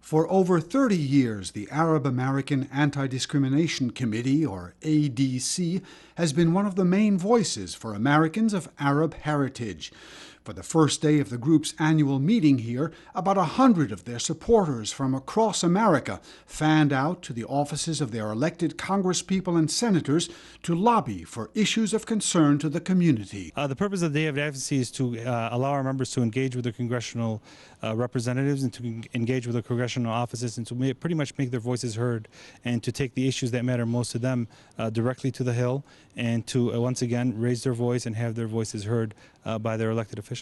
For over 30 years, the Arab American Anti-Discrimination Committee, or ADC, has been one of the main voices for Americans of Arab heritage. For the first day of the group's annual meeting here, about 100 of their supporters from across America fanned out to the offices of their elected congresspeople and senators to lobby for issues of concern to the community. The purpose of the Day of Advocacy is to allow our members to engage with their congressional representatives and to engage with their congressional offices and to pretty much make their voices heard and to take the issues that matter most to them directly to the Hill and to once again raise their voice and have their voices heard by their elected officials.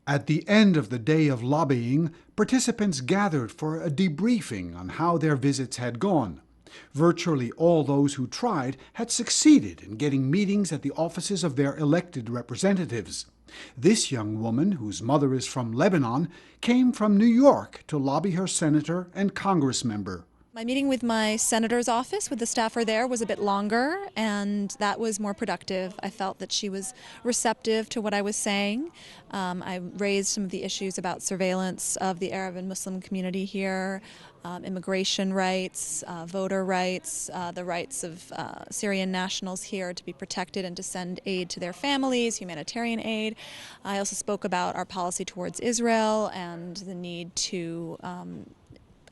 At the end of the day of lobbying, participants gathered for a debriefing on how their visits had gone. Virtually all those who tried had succeeded in getting meetings at the offices of their elected representatives. This young woman, whose mother is from Lebanon, came from New York to lobby her senator and Congress member. My meeting with my senator's office, with the staffer there, was a bit longer, and that was more productive. I felt that she was receptive to what I was saying. I raised some of the issues about surveillance of the Arab and Muslim community here, immigration rights, voter rights, the rights of Syrian nationals here to be protected and to send aid to their families, humanitarian aid. I also spoke about our policy towards Israel and the need to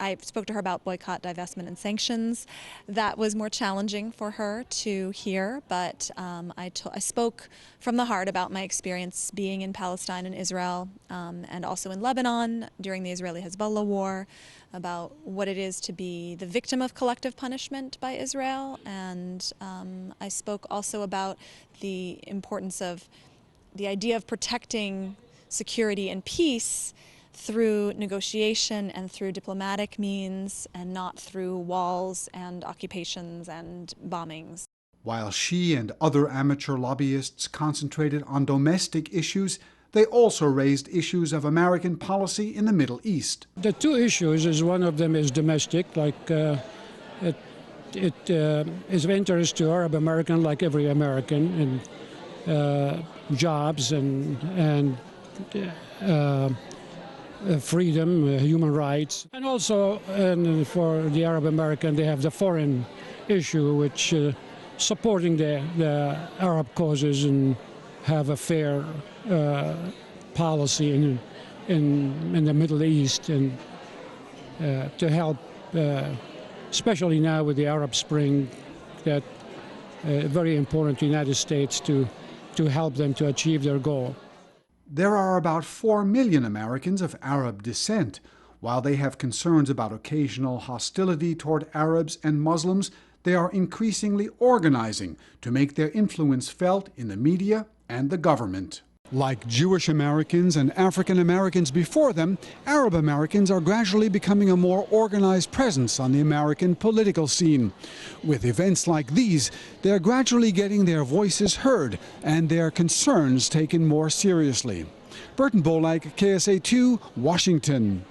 I spoke to her about boycott, divestment, and sanctions. That was more challenging for her to hear, but I spoke from the heart about my experience being in Palestine and Israel and also in Lebanon during the Israeli-Hezbollah war, about what it is to be the victim of collective punishment by Israel. And I spoke also about the importance of the idea of protecting security and peace through negotiation and through diplomatic means and not through walls and occupations and bombings. While she and other amateur lobbyists concentrated on domestic issues, they also raised issues of American policy in the Middle East. The two issues is one of them is domestic, like it is of interest to Arab American, like every American, and jobs and freedom, human rights. And also for the Arab American, they have the foreign issue, which supporting the Arab causes and have a fair policy in the Middle East, and to help, especially now with the Arab Spring, that very important to the United States to help them to achieve their goal. There are about 4 million Americans of Arab descent. While they have concerns about occasional hostility toward Arabs and Muslims, they are increasingly organizing to make their influence felt in the media and the government. Like Jewish Americans and African Americans before them, Arab Americans are gradually becoming a more organized presence on the American political scene. With events like these, they are gradually getting their voices heard and their concerns taken more seriously. Burton Bolak, KSA2, Washington.